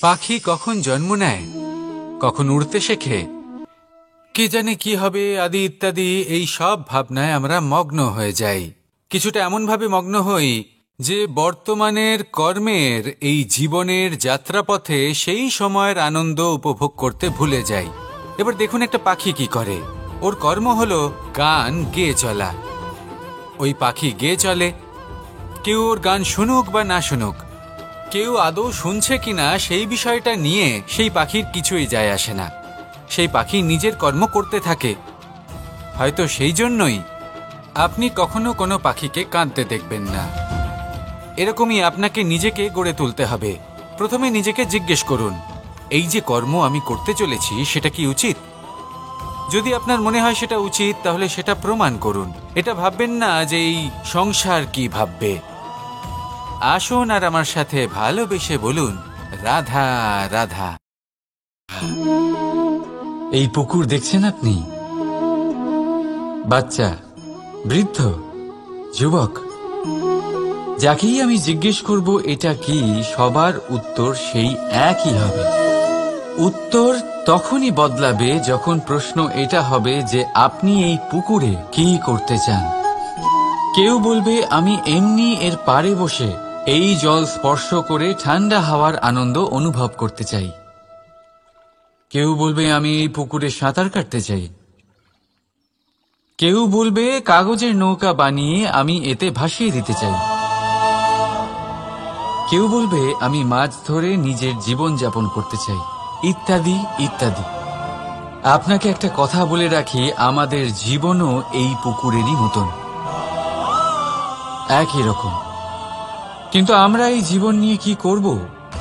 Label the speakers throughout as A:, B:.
A: পাখি কখন জন্ম নেয়, কখন উড়তে শেখে, কে জানে কি হবে আদি ইত্যাদি, এই সব ভাবনায় আমরা মগ্ন হয়ে যাই। কিছুটা এমনভাবে মগ্ন হই যে বর্তমানের কর্মের এই জীবনের যাত্রাপথে সেই সময়ের আনন্দ উপভোগ করতে ভুলে যাই। এবার দেখুন একটা পাখি কি করে। ওর কর্ম হলো গান গেয়ে চলা। ওই পাখি গেয়ে চলে, কেউ ওর গান শুনুক বা না শুনুক, কেউ আদৌ শুনছে কিনা সেই বিষয়টা নিয়ে সেই পাখির কিছুই যায় আসে না। সেই পাখি নিজের কর্ম করতে থাকে। হয়তো সেই জন্যই আপনি কখনো কোনো পাখিকে কাঁদতে দেখবেন না। এরকমই আপনাকে নিজেকে গড়ে তুলতে হবে। প্রথমে নিজেকে জিজ্ঞেস করুন, এই যে কর্ম আমি করতে চলেছি সেটা কি উচিত? যদি আপনার মনে হয় সেটা উচিত, তাহলে সেটা প্রমাণ করুন। এটা ভাববেন না যে এই সংসার কি ভাববে। আসুন আর আমার সাথে ভালোবেসে বলুন, রাধা রাধা। এই পুকুর দেখছেন আপনি? বাচ্চা, বৃদ্ধ, যুবক, যাকেই আমি জিজ্ঞেস করব এটা কি, সবার উত্তর সেই একই হবে। উত্তর তখনই বদলাবে যখন প্রশ্ন এটা হবে যে আপনি এই পুকুরে কি করতে চান। কেউ বলবে আমি এমনি এর পাড়ে বসে এই জল স্পর্শ করে ঠান্ডা হাওয়ার আনন্দ অনুভব করতে চাই। কেউ বলবে আমি এই পুকুরে সাঁতার কাটতে চাই। কেউ বলবে কাগজের নৌকা বানিয়ে আমি এতে ভাসিয়ে দিতে চাই। কেউ বলবে আমি মাছ ধরে নিজের জীবন যাপন করতে চাই, ইত্যাদি ইত্যাদি। আপনাকে একটা কথা বলে রাখি, আমাদের জীবনও এই পুকুরেরই মতন, একই রকম। কিন্তু আমরা এই জীবন নিয়ে কি করব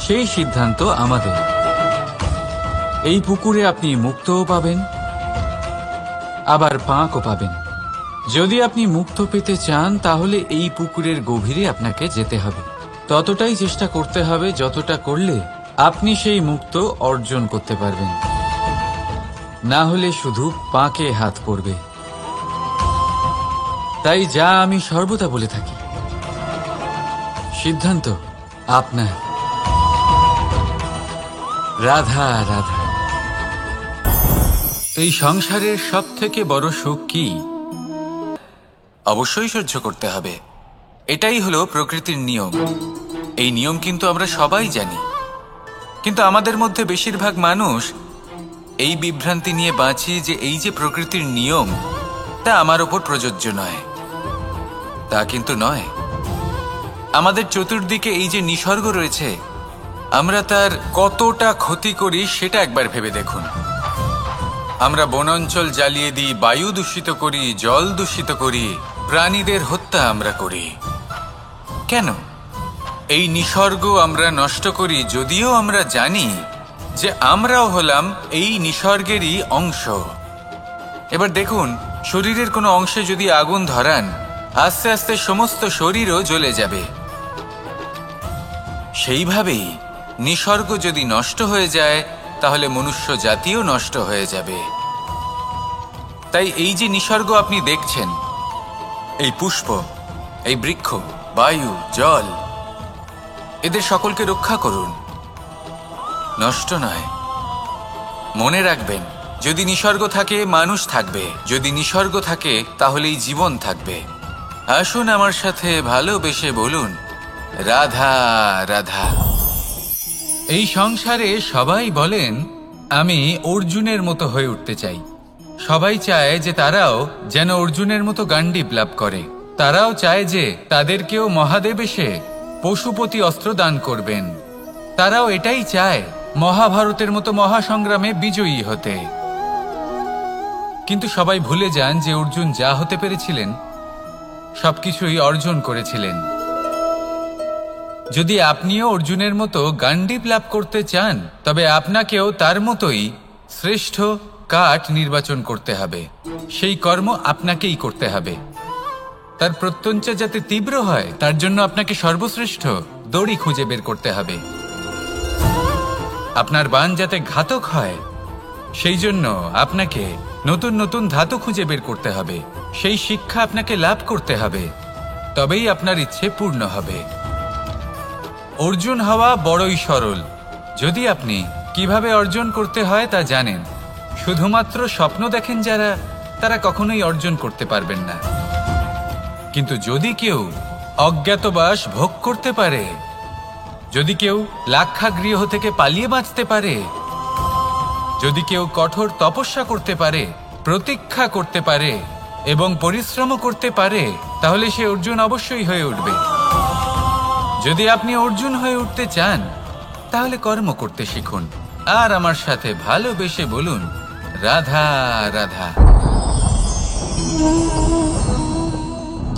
A: সেই সিদ্ধান্ত আমাদের। এই পুকুরে আপনি মুক্তও পাবেন, আবার পাঁকও পাবেন। যদি আপনি মুক্ত পেতে চান তাহলে এই পুকুরের গভীরে আপনাকে যেতে হবে। ততটাই চেষ্টা করতে হবে যতটা করলে আপনি সেই মুক্ত অর্জন করতে পারবেন। না হলে শুধু পাঁকে হাত পড়বে। তাই যা আমি সর্বদা বলে থাকি, সিদ্ধান্ত আপনার। রাধা রাধা। এই সংসারের সব থেকে বড় সুখ কি? অবশ্যই সহ্য করতে হবে। এটাই হলো প্রকৃতির নিয়ম। এই নিয়ম কিন্তু আমরা সবাই জানি, কিন্তু আমাদের মধ্যে বেশিরভাগ মানুষ এই বিভ্রান্তি নিয়ে বাঁচি যে এই যে প্রকৃতির নিয়ম তা আমার ওপর প্রযোজ্য নয়। তা কিন্তু নয়। আমাদের চতুর্দিকে এই যে নিসর্গ রয়েছে, আমরা তার কতটা ক্ষতি করি সেটা একবার ভেবে দেখুন। আমরা বনাঞ্চল জ্বালিয়ে দিই, বায়ু দূষিত করি, জল দূষিত করি, প্রাণীদের হত্যা আমরা করি। কেন? এই নিসর্গ আমরা নষ্ট করি, যদিও আমরা জানি যে আমরাও হলাম এই নিসর্গেরই অংশ। এবার দেখুন, শরীরের কোনো অংশে যদি আগুন ধরান, আস্তে আস্তে সমস্ত শরীরও জ্বলে যাবে। সেইভাবেই নিসর্গ যদি নষ্ট হয়ে যায় তাহলে মনুষ্য জাতিও নষ্ট হয়ে যাবে। তাই এই যে নিসর্গ আপনি দেখছেন, এই পুষ্প, এই বৃক্ষ, বায়ু, জল, এদের সকলকে রক্ষা করুন, নষ্ট নয়। মনে রাখবেন, যদি নিসর্গ থাকে মানুষ থাকবে, যদি নিসর্গ থাকে তাহলেই জীবন থাকবে। আসুন আমার সাথে ভালোবেসে বলুন, রাধা রাধা। এই সংসারে সবাই বলেন আমি অর্জুনের মতো হয়ে উঠতে চাই। সবাই চায় যে তারাও যেন অর্জুনের মতো গান্ডীব লাভ করে। তারাও চায় যে তাদেরকেও মহাদেব এসে পশুপতি অস্ত্র দান করবেন। তারাও এটাই চায় মহাভারতের মতো মহাসংগ্রামে বিজয়ী হতে। কিন্তু সবাই ভুলে যান যে অর্জুন যা হতে পেরেছিলেন সবকিছুই অর্জন করেছিলেন। যদি আপনিও অর্জুনের মতো গান্ডীব লাভ করতে চান, তবে আপনাকেও তার মতোই শ্রেষ্ঠ কাঠ নির্বাচন করতে হবে। সেই কর্ম আপনাকেই করতে হবে। তার প্রত্যঞ্চা যাতে তীব্র হয় তার জন্য আপনাকে সর্বশ্রেষ্ঠ দড়ি খুঁজে বের করতে হবে। আপনার বাণ যাতে ঘাতক হয় সেই জন্য আপনাকে নতুন নতুন ধাতু খুঁজে বের করতে হবে। সেই শিক্ষা আপনাকে লাভ করতে হবে, তবেই আপনার ইচ্ছে পূর্ণ হবে। অর্জুন হওয়া বড়ই সরল, যদি আপনি কিভাবে অর্জন করতে হয় তা জানেন, শুধুমাত্র স্বপ্ন দেখেন যারা, তারা কখনোই অর্জন করতে পারবেন না। কিন্তু যদি কেউ অজ্ঞাতবাস ভোগ করতে পারে, যদি কেউ লাক্ষাগৃহ থেকে পালিয়ে বাঁচতে পারে, যদি কেউ কঠোর তপস্যা করতে পারে, প্রতীক্ষা করতে পারে এবং পরিশ্রম করতে পারে, তাহলে সে অর্জুন অবশ্যই হয়ে উঠবে। যদি আপনি অর্জুন হয়ে উঠতে চান, তাহলে কর্ম করতে শিখুন আর আমার সাথে ভালোবেসে বলুন, রাধা রাধা।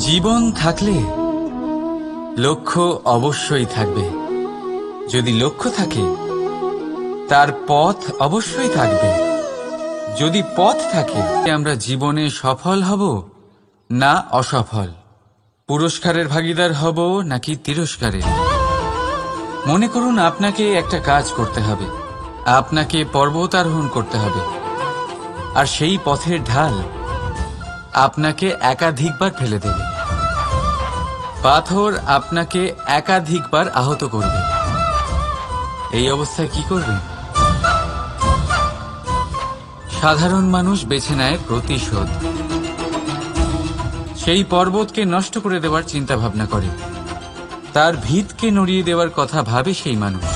A: জীবন থাকলে লক্ষ্য অবশ্যই থাকবে। যদি লক্ষ্য থাকে, তার পথ অবশ্যই থাকবে। যদি পথ থাকে, আমরা জীবনে সফল হব না অসফল, পুরস্কারের ভাগীদার হব নাকি তিরস্কারের। মনে করুন আপনাকে একটা কাজ করতে হবে, আপনাকে পর্বত আরোহণ করতে হবে, আর সেই পথের ঢাল আপনাকে একাধিকবার ফেলে দেবে। পাথর আপনাকে একাধিকবার আহত করবে। এই অবস্থায় কি করবেন? সাধারণ মানুষ বেছে নেয় প্রতিশোধ। সেই পর্বতকে নষ্ট করে দেওয়ার চিন্তা ভাবনা করে, তার ভিতকে নড়িয়ে দেওয়ার কথা ভাবে সেই মানুষ।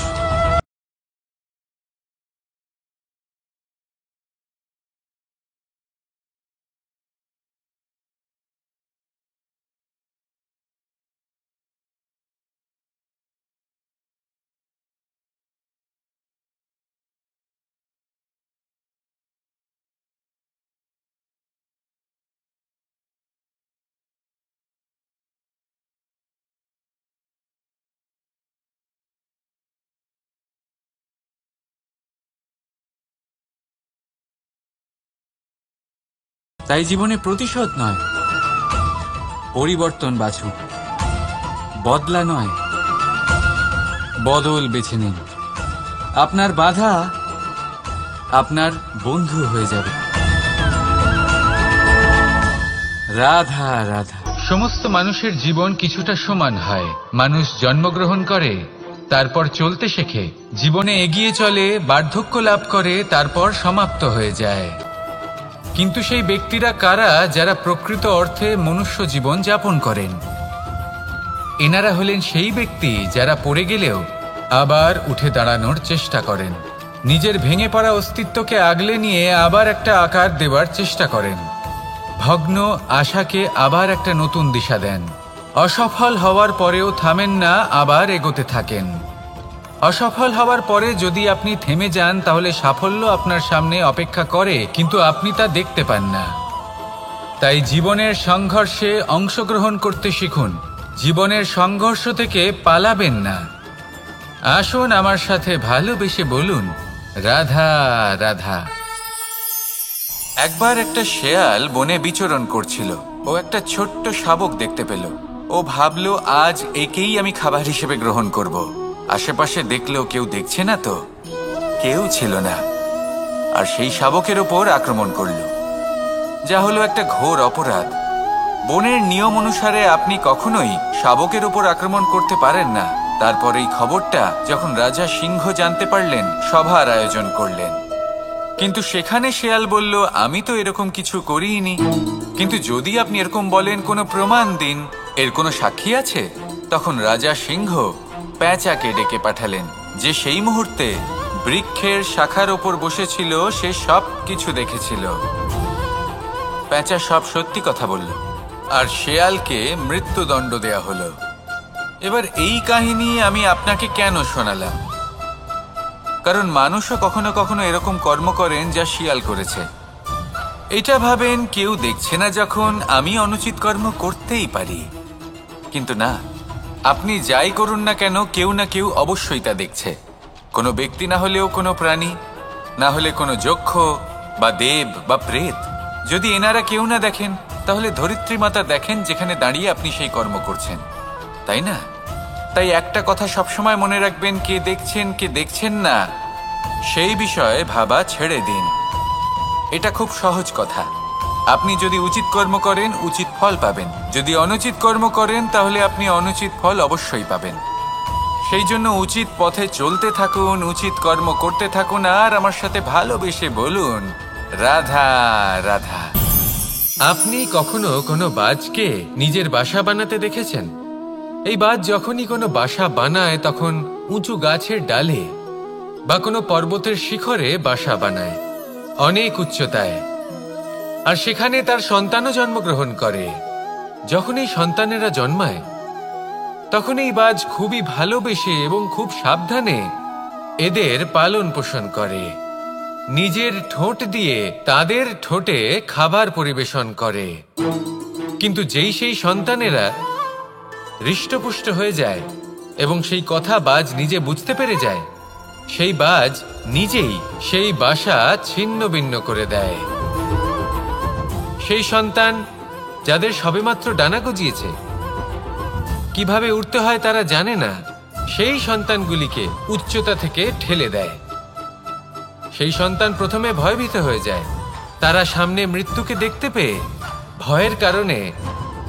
A: তাই জীবনে প্রতিশোধ নয়, পরিবর্তন বাছুন। বদলা নয়, বদল বেছে নিন। আপনার বাধা আপনার বন্ধু হয়ে যাবে। রাধা রাধা। সমস্ত মানুষের জীবন কিছুটা সমান হয়। মানুষ জন্মগ্রহণ করে, তারপর চলতে শেখে, জীবনে এগিয়ে চলে, বার্ধক্য লাভ করে, তারপর সমাপ্ত হয়ে যায়। কিন্তু সেই ব্যক্তিরা কারা যারা প্রকৃত অর্থে মনুষ্য জীবন যাপন করেন? এনারা হলেন সেই ব্যক্তি যারা পড়ে গেলেও আবার উঠে দাঁড়ানোর চেষ্টা করেন, নিজের ভেঙে পড়া অস্তিত্বকে আগলে নিয়ে আবার একটা আকার দেওয়ার চেষ্টা করেন, ভগ্ন আশাকে আবার একটা নতুন দিশা দেন। অসফল হওয়ার পরেও থামেন না, আবার এগোতে থাকেন। অসফল হওয়ার পরে যদি আপনি থেমে যান, তাহলে সাফল্য আপনার সামনে অপেক্ষা করে, কিন্তু আপনি তা দেখতে পান না। তাই জীবনের সংঘর্ষে অংশগ্রহণ করতে শিখুন। জীবনের সংঘর্ষ থেকে পালাবেন না। আসুন আমার সাথে ভালোবেসে বলুন, রাধা রাধা। একবার একটা শেয়াল বনে বিচরণ করছিল। ও একটা ছোট্ট শাবক দেখতে পেল। ও ভাবল, আজ একেই আমি খাবার হিসেবে গ্রহণ করব। আশেপাশে দেখলো কেউ দেখছে না তো, কেউ ছিল না, আর সেই শাবকের ওপর আক্রমণ করল, যা হলো একটা ঘোর অপরাধ। বনের নিয়ম অনুসারে আপনি কখনোই শাবকের ওপর আক্রমণ করতে পারেন না। তারপর এই খবরটা যখন রাজা সিংহ জানতে পারলেন, সভার আয়োজন করলেন। কিন্তু সেখানে শেয়াল বলল, আমি তো এরকম কিছু করিনি। কিন্তু যদি আপনি এরকম বলেন, কোনো প্রমাণ দিন, এর কোনো সাক্ষী আছে? তখন রাজা সিংহ পেঁচাকে ডেকে পাঠালেন, যে সেই মুহূর্তে বৃক্ষের শাখার ওপর বসেছিল। সে সব কিছু দেখেছিল। পেঁচা সব সত্যি কথা বলল, আর শেয়ালকে মৃত্যুদণ্ড দেয়া হলো। এবার এই কাহিনী আমি আপনাকে কেন শোনালাম? কারণ মানুষও কখনো কখনো এরকম কর্ম করেন যা শিয়াল করেছে। এটা ভাবেন কেউ দেখছে না, যখন আমি অনুচিত কর্ম করতেই পারি। কিন্তু না, আপনি যাই করুন না কেন, কেউ না কেউ অবশ্যই তা দেখছে। কোনো ব্যক্তি না হলেও কোনো প্রাণী, না হলে কোনো যক্ষ বা দেব বা প্রেত। যদি এনারা কেউ না দেখেন, তাহলে ধরিত্রী মাতা দেখেন, যেখানে দাঁড়িয়ে আপনি সেই কর্ম করছেন, তাই না? তাই একটা কথা সবসময় মনে রাখবেন, কে দেখছেন কে দেখছেন না সেই বিষয়ে ভাবা ছেড়ে দিন। এটা খুব সহজ কথা। আপনি যদি উচিত কর্ম করেন, উচিত ফল পাবেন। যদি অনুচিত কর্ম করেন, তাহলে আপনি অনুচিত ফল অবশ্যই পাবেন। সেই জন্য উচিত পথে চলতে থাকুন, উচিত কর্ম করতে থাকুন, আর আমার সাথে ভালোবেসে বলুন রাধা রাধা। আপনি কখনো কোনো বাজকে নিজের বাসা বানাতে দেখেছেন? এই বাজ যখনই কোনো বাসা বানায় তখন উঁচু গাছের ডালে বা কোনো পর্বতের শিখরে বাসা বানায়, অনেক উচ্চতায়, আর সেখানে তার সন্তানও জন্মগ্রহণ করে। যখন এই সন্তানেরা জন্মায় তখন এই বাজ খুবই ভালোবেসে এবং খুব সাবধানে এদের পালন পোষণ করে, নিজের ঠোঁট দিয়ে তাদের ঠোঁটে খাবার পরিবেশন করে। কিন্তু যেই সেই সন্তানেরা হৃষ্টপুষ্ট হয়ে যায় এবং সেই কথা বাজ নিজে বুঝতে পেরে যায়, সেই বাজ নিজেই সেই বাসা ছিন্ন ভিন্ন করে দেয়। সেই সন্তান যাদের সবেমাত্র ডানা গজিয়েছে, কিভাবে উঠতে হয় তারা জানে না, সেই সন্তানগুলিকে উচ্চতা থেকে ঠেলে দেয়। সেই সন্তান প্রথমে ভয়ভীত হয়ে যায়। তারা সামনে মৃত্যুকে দেখতে পেয়ে ভয়ের কারণে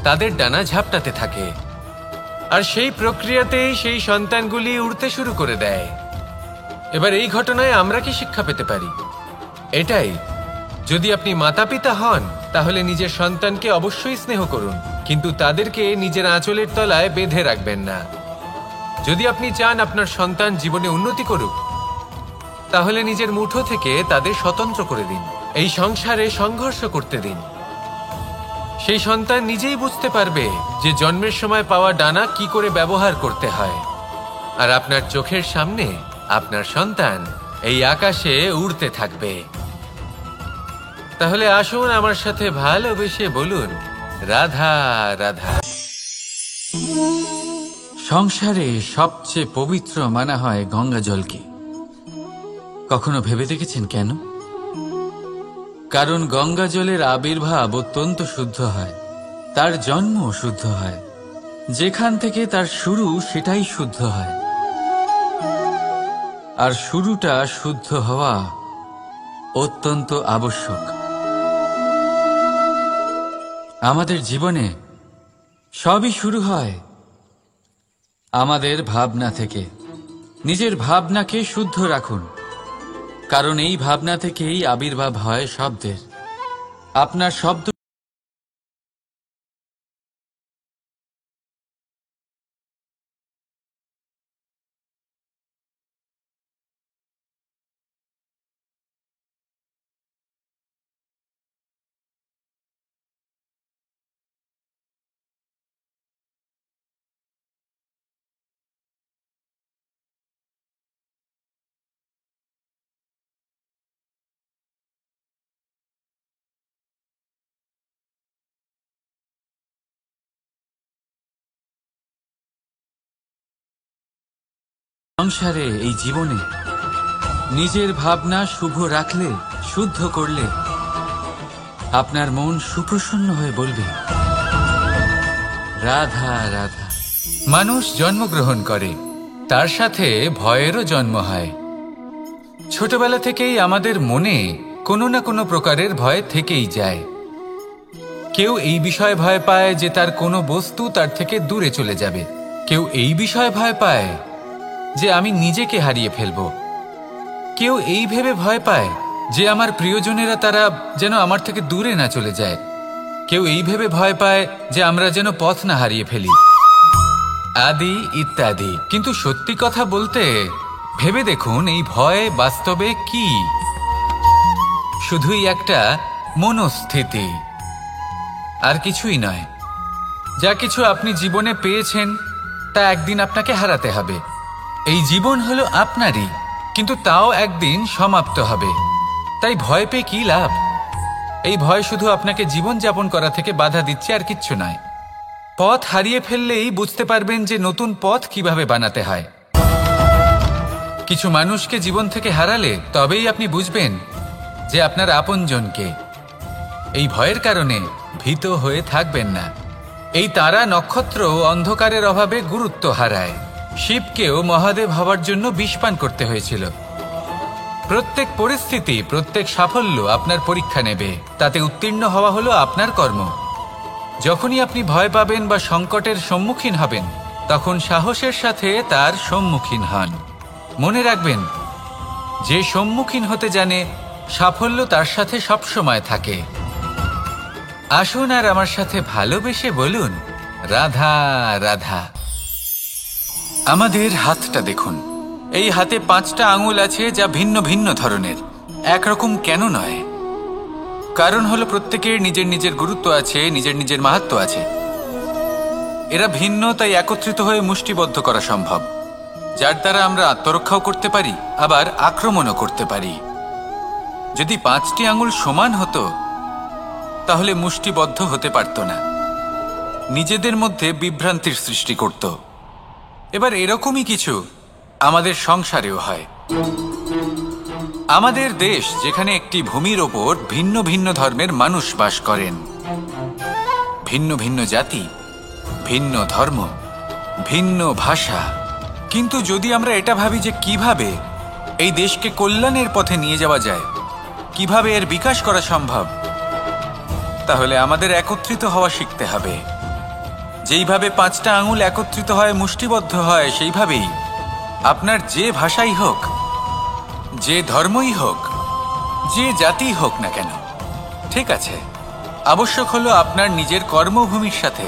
A: তাদের ডানা ঝাপটাতে থাকে, আর সেই প্রক্রিয়াতেই সেই সন্তানগুলি উড়তে শুরু করে দেয়। এবার এই ঘটনায় আমরা কি শিক্ষা পেতে পারি? এটাই, যদি আপনি মাতা পিতা হন তাহলে নিজের সন্তানকে অবশ্যই স্নেহ করুন, কিন্তু তাদেরকে নিজের আঁচলের তলায় বেঁধে রাখবেন না। যদি আপনি চান আপনার সন্তান জীবনে উন্নতি করুক, তাহলে নিজের মুঠো থেকে তাদের স্বতন্ত্র করে দিন, এই সংসারে সংঘর্ষ করতে দিন। সেই সন্তান নিজেই বুঝতে পারবে যে জন্মের সময় পাওয়া ডানা কি করে ব্যবহার করতে হয়, আর আপনার চোখের সামনে আপনার সন্তান এই আকাশে উড়তে থাকবে। তাহলে আসুন আমার সাথে ভালোবেসে বলুন রাধা রাধা। সংসারে সবচেয়ে পবিত্র মানা হয় গঙ্গা জলকে। কখনো ভেবে দেখেছেন কেন? কারণ গঙ্গা জলের আবির্ভাব অত্যন্ত শুদ্ধ হয়, তার জন্ম শুদ্ধ হয়, যেখান থেকে তার শুরু সেটাই শুদ্ধ হয়, আর শুরুটা শুদ্ধ হওয়া অত্যন্ত আবশ্যক। আমাদের জীবনে সবই শুরু হয় আমাদের ভাবনা থেকে। নিজের ভাবনাকে শুদ্ধ রাখুন, কারণ এই ভাবনা থেকেই আবির্ভাব হয় শব্দের। আপনার শব্দ সংসারে, এই জীবনে নিজের ভাবনা শুভ রাখলে, শুদ্ধ করলে আপনার মন সুপ্রসন্ন হয়ে বলবে রাধা রাধা। মানুষ জন্মগ্রহণ করে, তার সাথে ভয়েরও জন্ম হয়। ছোটবেলা থেকেই আমাদের মনে কোনো না কোনো প্রকারের ভয় থেকেই যায়। কেউ এই বিষয়ে ভয় পায় যে তার কোনো বস্তু তার থেকে দূরে চলে যাবে, কেউ এই বিষয়ে ভয় পায় যে আমি নিজেকে হারিয়ে ফেলব, কেউ এই ভেবে ভয় পায় যে আমার প্রিয়জনেরা তারা যেন আমার থেকে দূরে না চলে যায়, কেউ এই ভেবে ভয় পায় যে আমরা যেন পথ না হারিয়ে ফেলি, আদি ইত্যাদি। কিন্তু সত্যি কথা বলতে ভেবে দেখুন, এই ভয় বাস্তবে কি? শুধুই একটা মনস্থিতি, আর কিছুই নয়। যা কিছু আপনি জীবনে পেয়েছেন তা একদিন আপনাকে হারাতে হবে। এই জীবন হলো আপনারই, কিন্তু তাও একদিন সমাপ্ত হবে। তাই ভয় পেয়ে কি লাভ? এই ভয় শুধু আপনাকে জীবন যাপন করা থেকে বাধা দিচ্ছে, আর কিচ্ছু নয়। পথ হারিয়ে ফেললেই বুঝতে পারবেন যে নতুন পথ কিভাবে বানাতে হয়। কিছু মানুষকে জীবন থেকে হারালে তবেই আপনি বুঝবেন যে আপনার আপনজনকে। এই ভয়ের কারণে ভীত হয়ে থাকবেন না। এই তারা নক্ষত্র অন্ধকারের অভাবে গুরুত্ব হারায়। শিবকেও মহাদেব হওয়ার জন্য বিষপান করতে হয়েছিল। প্রত্যেক পরিস্থিতি, প্রত্যেক সাফল্য আপনার পরীক্ষা নেবে, তাতে উত্তীর্ণ হওয়া হলো আপনার কর্ম। যখনই আপনি ভয় পাবেন বা সংকটের সম্মুখীন হবেন, তখন সাহসের সাথে তার সম্মুখীন হন। মনে রাখবেন, যে সম্মুখীন হতে জানে সাফল্য তার সাথে সবসময় থাকে। আসুন আর আমার সাথে ভালোবেসে বলুন, রাধা রাধা। আমাদের হাতটা দেখুন, এই হাতে 5টা আঙুল আছে যা ভিন্ন ভিন্ন ধরনের, একরকম কেন নয়? কারণ হলো প্রত্যেকের নিজের নিজের গুরুত্ব আছে, নিজের নিজের মাহাত্ম্য আছে। এরা ভিন্ন, তাই একত্রিত হয়ে মুষ্টিবদ্ধ করা সম্ভব, যার দ্বারা আমরা আত্মরক্ষাও করতে পারি, আবার আক্রমণও করতে পারি। যদি 5টি আঙুল সমান হতো তাহলে মুষ্টিবদ্ধ হতে পারত না, নিজেদের মধ্যে বিভ্রান্তির সৃষ্টি করত। এবার এরকমই কিছু আমাদের সংসারেও হয়। আমাদের দেশ, যেখানে একটি ভূমির ওপর ভিন্ন ভিন্ন ধর্মের মানুষ বাস করেন, ভিন্ন ভিন্ন জাতি, ভিন্ন ধর্ম, ভিন্ন ভাষা। কিন্তু যদি আমরা এটা ভাবি যে কিভাবে এই দেশকে কল্যাণের পথে নিয়ে যাওয়া যায়, কিভাবে এর বিকাশ করা সম্ভব, তাহলে আমাদের একত্রিত হওয়া শিখতে হবে। যেইভাবে 5টা আঙুল একত্রিত হয়, মুষ্টিবদ্ধ হয়, সেইভাবেই আপনার যে ভাষাই হোক, যে ধর্মই হোক, যে জাতি হোক না কেন, ঠিক আছে, আবশ্যক হলো আপনার নিজের কর্মভূমির সাথে,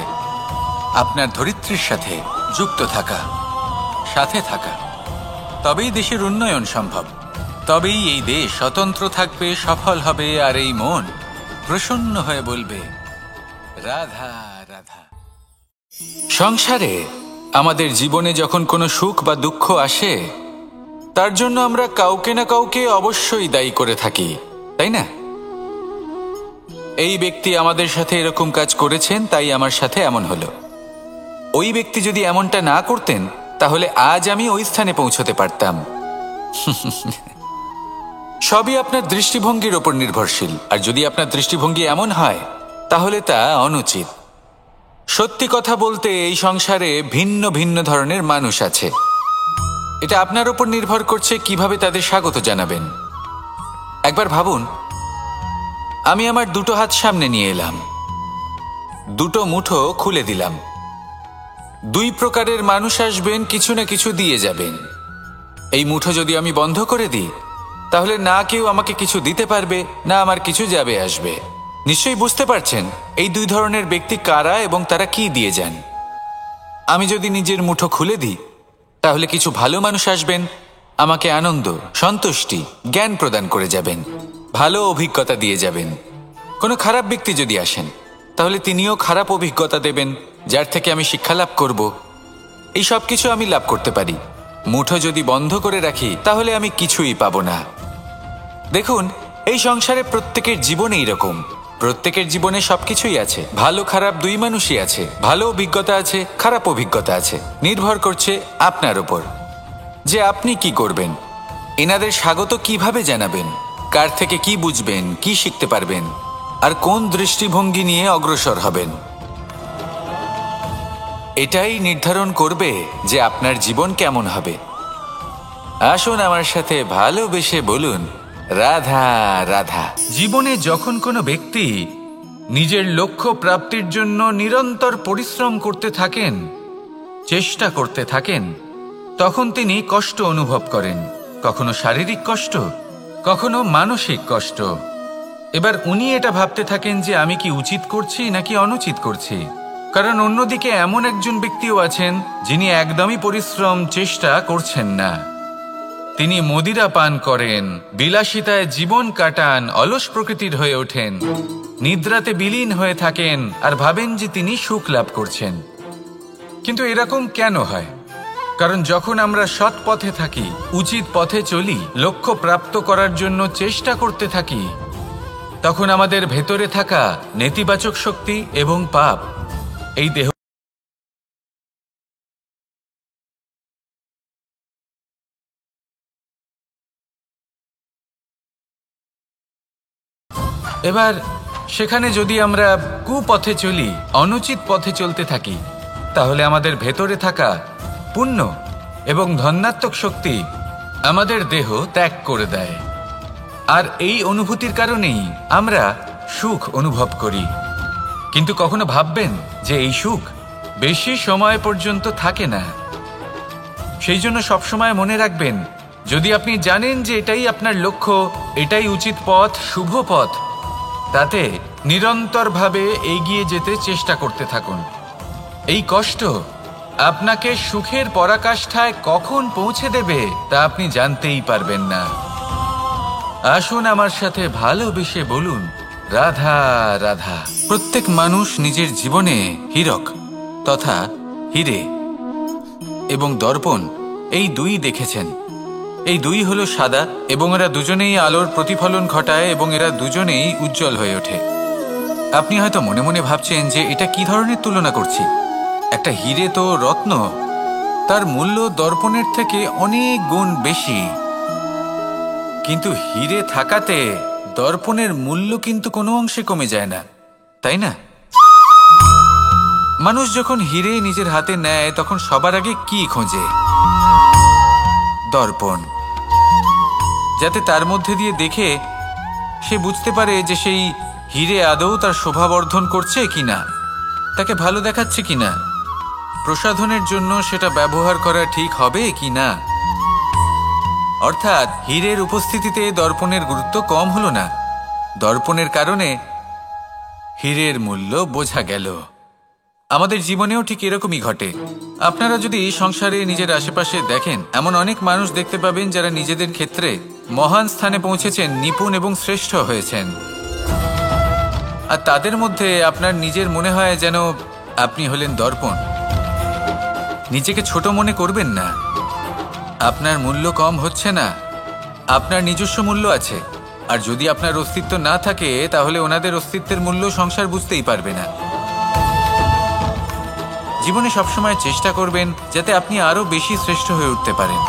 A: আপনার ধরিত্রীর সাথে যুক্ত থাকা, সাথে থাকা। তবেই দেশের উন্নয়ন সম্ভব, তবেই এই দেশ স্বতন্ত্র থাকবে, সফল হবে, আর এই মন প্রসন্ন হয়ে বলবে, রাধা রাধা। সংসারে আমাদের জীবনে যখন কোনো সুখ বা দুঃখ আসে, তার জন্য আমরা কাউকে না কাউকে অবশ্যই দায়ী করে থাকি, তাই না? এই ব্যক্তি আমাদের সাথে এরকম কাজ করেছেন, তাই আমার সাথে এমন হলো। ওই ব্যক্তি যদি এমনটা না করতেন, তাহলে আজ আমি ওই স্থানে পৌঁছতে পারতাম। সবই আপনার দৃষ্টিভঙ্গির ওপর নির্ভরশীল, আর যদি আপনার দৃষ্টিভঙ্গি এমন হয়, তাহলে তা অনুচিত। সত্যি কথা বলতে, এই সংসারে ভিন্ন ভিন্ন ধরনের মানুষ আছে। এটা আপনার উপর নির্ভর করছে কিভাবে তাদের স্বাগত জানাবেন। একবার ভাবুন, আমি আমার 2টো হাত সামনে নিয়ে এলাম, 2টো মুঠো খুলে দিলাম। 2 প্রকারের মানুষ আসবেন, কিছু না কিছু দিয়ে যাবেন। এই মুঠো যদি আমি বন্ধ করে দিই, তাহলে না কেউ আমাকে কিছু দিতে পারবে, না আমার কিছু যাবে আসবে। নিশ্চয়ই বুঝতে পারছেন এই 2 ধরনের ব্যক্তি কারা এবং তারা কি দিয়ে যান। আমি যদি নিজের মুঠো খুলে দিই, তাহলে কিছু ভালো মানুষ আসবেন, আমাকে আনন্দ, সন্তুষ্টি, জ্ঞান প্রদান করে যাবেন, ভালো অভিজ্ঞতা দিয়ে যাবেন। কোনো খারাপ ব্যক্তি যদি আসেন, তাহলে তিনিও খারাপ অভিজ্ঞতা দেবেন, যার থেকে আমি শিক্ষা লাভ করব। এই সব কিছু আমি লাভ করতে পারি। মুঠো যদি বন্ধ করে রাখি, তাহলে আমি কিছুই পাবো না। দেখুন, এই সংসারে প্রত্যেকের জীবনে এইরকম, প্রত্যেকের জীবনে সবকিছুই আছে, ভালো খারাপ 2 মানুষই আছে, ভালো অভিজ্ঞতা আছে, খারাপ অভিজ্ঞতা আছে। নির্ভর করছে আপনার উপর যে আপনি কি করবেন, এনাদের স্বাগত কিভাবে জানাবেন, কার থেকে কি বুঝবেন, কি শিখতে পারবেন, আর কোন দৃষ্টিভঙ্গি নিয়ে অগ্রসর হবেন। এটাই নির্ধারণ করবে যে আপনার জীবন কেমন হবে। আসুন আমার সাথে ভালোবেসে বলুন, রাধা রাধা। জীবনে যখন কোনো ব্যক্তি নিজের লক্ষ্য প্রাপ্তির জন্য নিরন্তর পরিশ্রম করতে থাকেন, চেষ্টা করতে থাকেন, তখন তিনি কষ্ট অনুভব করেন, কখনো শারীরিক কষ্ট, কখনো মানসিক কষ্ট। এবার উনি এটা ভাবতে থাকেন যে আমি কি উচিত করছি নাকি অনুচিত করছি। কারণ অন্যদিকে এমন একজন ব্যক্তিও আছেন যিনি একদমই পরিশ্রম, চেষ্টা করছেন না। তিনি মদিরা পান করেন, বিলাসিতায় জীবন কাটান, অলস প্রকৃতির হয়ে ওঠেন, নিদ্রাতে বিলীন হয়ে থাকেন, আর ভাবেন যে তিনি সুখ লাভ করছেন। কিন্তু এরকম কেন হয়? কারণ যখন আমরা সৎ পথে থাকি, উচিত পথে চলি, লক্ষ্য প্রাপ্ত করার জন্য চেষ্টা করতে থাকি, তখন আমাদের ভেতরে থাকা নেতিবাচক শক্তি এবং পাপ এই দেহ এবার সেখানে যদি আমরা কুপথে চলি, অনুচিত পথে চলতে থাকি, তাহলে আমাদের ভেতরে থাকা পুণ্য এবং ধনাত্মক শক্তি আমাদের দেহ ত্যাগ করে দেয়। আর এই অনুভূতির কারণেই আমরা সুখ অনুভব করি। কিন্তু কখনো ভাববেন যে এই সুখ বেশি সময় পর্যন্ত থাকে না। সেই জন্য সবসময় মনে রাখবেন, যদি আপনি জানেন যে এটাই আপনার লক্ষ্য, এটাই উচিত পথ, শুভ পথ, তাতে নিরন্তরভাবে এগিয়ে যেতে চেষ্টা করতে থাকুন। এই কষ্ট আপনাকে সুখের পরাকাষ্ঠায় কখন পৌঁছে দেবে তা আপনি জানতেই পারবেন না। আসুন আমার সাথে ভালোবেসে বলুন, রাধা রাধা। প্রত্যেক মানুষ নিজের জীবনে হীরক তথা হীরে এবং দর্পণ এই দুই দেখেছেন। এই দুই হলো সাদা এবং এরা দুজনেই আলোর প্রতিফলন ঘটায় এবং এরা দুজনেই উজ্জ্বল হয়ে ওঠে। আপনি হয়তো মনে মনে ভাবছেন যে এটা কি ধরনের তুলনা করছি। একটা হীরে তো রত্ন, তার মূল্য দর্পণের থেকে অনেক গুণ বেশি। কিন্তু হীরে থাকাতে দর্পণের মূল্য কিন্তু কোনো অংশে কমে যায় না, তাই না? মানুষ যখন হীরে নিজের হাতে নেয় তখন সবার আগে কি খোঁজে? দর্পণ, যাতে তার মধ্যে দিয়ে দেখে সে বুঝতে পারে যে সেই হীরে আদৌ তার শোভাবর্ধন করছে কিনা, তাকে ভালো দেখাচ্ছে কিনা, প্রসাধনের জন্য সেটা ব্যবহার করা ঠিক হবে কিনা। অর্থাৎ হীরের উপস্থিতিতে দর্পণের গুরুত্ব কম হলো না, দর্পণের কারণে হীরের মূল্য বোঝা গেল। আমাদের জীবনেও ঠিক এরকমই ঘটে। আপনারা যদি সংসারে নিজের আশেপাশে দেখেন, এমন অনেক মানুষ দেখতে পাবেন যারা নিজেদের ক্ষেত্রে মহান স্থানে পৌঁছেছেন, নিপুণ এবং শ্রেষ্ঠ হয়েছেন। আর তাদের মধ্যে আপনার নিজের মনে হয় যেন আপনি হলেন দর্পণ। নিজেকে ছোট মনে করবেন না। আপনার মূল্য কম হচ্ছে না, আপনার নিজস্ব মূল্য আছে। আর যদি আপনার অস্তিত্ব না থাকে তাহলে ওনাদের অস্তিত্বের মূল্য সংসার বুঝতেই পারবে না। জীবনে সবসময় চেষ্টা করবেন যাতে আপনি আরো বেশি শ্রেষ্ঠ হয়ে উঠতে পারেন।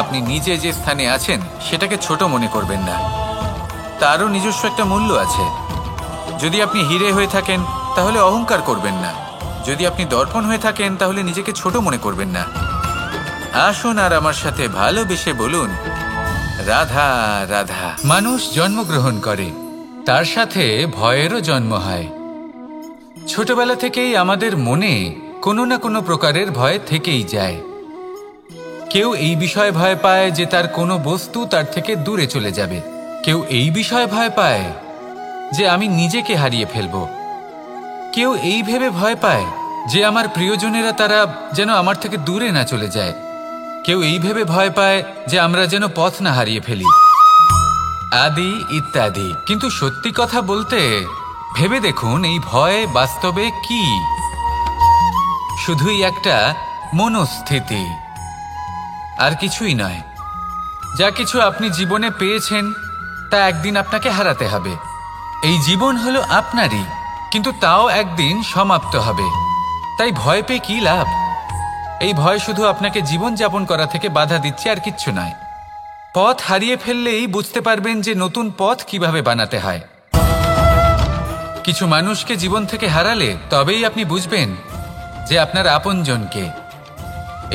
A: আপনি নিজে যে স্থানে আছেন সেটাকে ছোট মনে করবেন না, তারও নিজস্ব একটা মূল্য আছে। যদি আপনি হীরে হয়ে থাকেন তাহলে অহংকার করবেন না, যদি আপনি দর্পণ হয়ে থাকেন তাহলে নিজেকে ছোট মনে করবেন না। আসুন আর আমার সাথে ভালোবেসে বলুন, রাধা রাধা। মানুষ জন্মগ্রহণ করে, তার সাথে ভয়েরও জন্ম হয়। ছোটবেলা থেকেই আমাদের মনে কোনো না কোনো প্রকারের ভয় থেকেই যায়। কেউ এই বিষয়ে ভয় পায় যে তার কোনো বস্তু তার থেকে দূরে চলে যাবে, কেউ এই বিষয়ে ভয় পায় যে আমি নিজেকে হারিয়ে ফেলব, কেউ এই ভেবে ভয় পায় যে আমার প্রিয়জনেরা তারা যেন আমার থেকে দূরে না চলে যায়, কেউ এই ভেবে ভয় পায় যে আমরা যেন পথ না হারিয়ে ফেলি, আদি ইত্যাদি। কিন্তু সত্যি কথা বলতে ভেবে দেখুন, এই ভয় বাস্তবে কি? শুধুই একটা মনস্থিতি, আর কিছুই নয়। যা কিছু আপনি জীবনে পেয়েছেন তা একদিন আপনাকে হারাতে হবে। এই জীবন হলো আপনারই, কিন্তু তাও একদিন সমাপ্ত হবে। তাই ভয় পেয়ে কি লাভ? এই ভয় শুধু আপনাকে জীবন যাপন করা থেকে বাধা দিচ্ছে, আর কিচ্ছু নয়। পথ হারিয়ে ফেললেই বুঝতে পারবেন যে নতুন পথ কিভাবে বানাতে হয়। কিছু মানুষকে জীবন থেকে হারালে তবেই আপনি বুঝবেন যে আপনার আপনজনকে।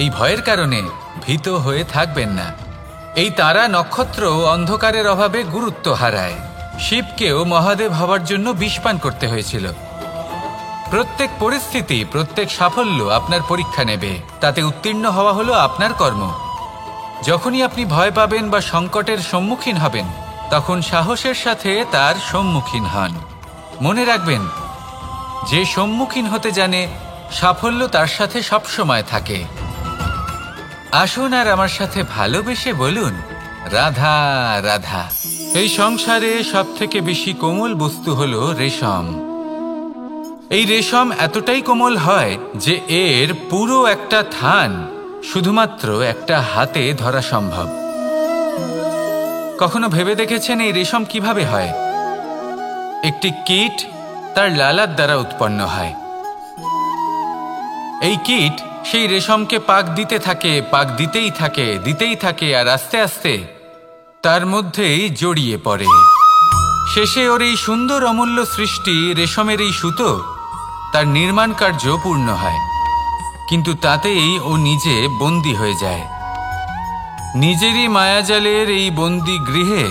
A: এই ভয়ের কারণে ভীত হয়ে থাকবেন না। এই তারা নক্ষত্র অন্ধকারের অভাবে গুরুত্ব হারায়। শিবকেও মহাদেব হওয়ার জন্য বিষপান করতে হয়েছিল। প্রত্যেক পরিস্থিতি, প্রত্যেক সাফল্য আপনার পরীক্ষা নেবে, তাতে উত্তীর্ণ হওয়া হলো আপনার কর্ম। যখনই আপনি ভয় পাবেন বা সংকটের সম্মুখীন হবেন, তখন সাহসের সাথে তার সম্মুখীন হন। মনে রাখবেন, যে সম্মুখীন হতে জানে সাফল্য তার সাথে সবসময় থাকে। আসুন আর আমার সাথে ভালোবেসে বলুন, রাধা রাধা। এই সংসারে সবথেকে বেশি কোমল বস্তু হলো রেশম। এই রেশম এতটাই কোমল হয় যে এর পুরো একটা থান শুধুমাত্র একটা হাতে ধরা সম্ভব। কখনো ভেবে দেখেছেন এই রেশম কিভাবে হয়? একটি কীট তার লালার দ্বারা উৎপন্ন হয়। এই কীট সেই রেশমকে পাক দিতে থাকে, পাক দিতেই থাকে, আর আস্তে আস্তে তার মধ্যেই জড়িয়ে পড়ে। শেষে ওর এই সুন্দর অমূল্য সৃষ্টি রেশমের এই সুতো তার নির্মাণ কার্য পূর্ণ হয়, কিন্তু তাতেই ও নিজে বন্দী হয়ে যায়। নিজেরই মায়াজালের এই বন্দী গৃহে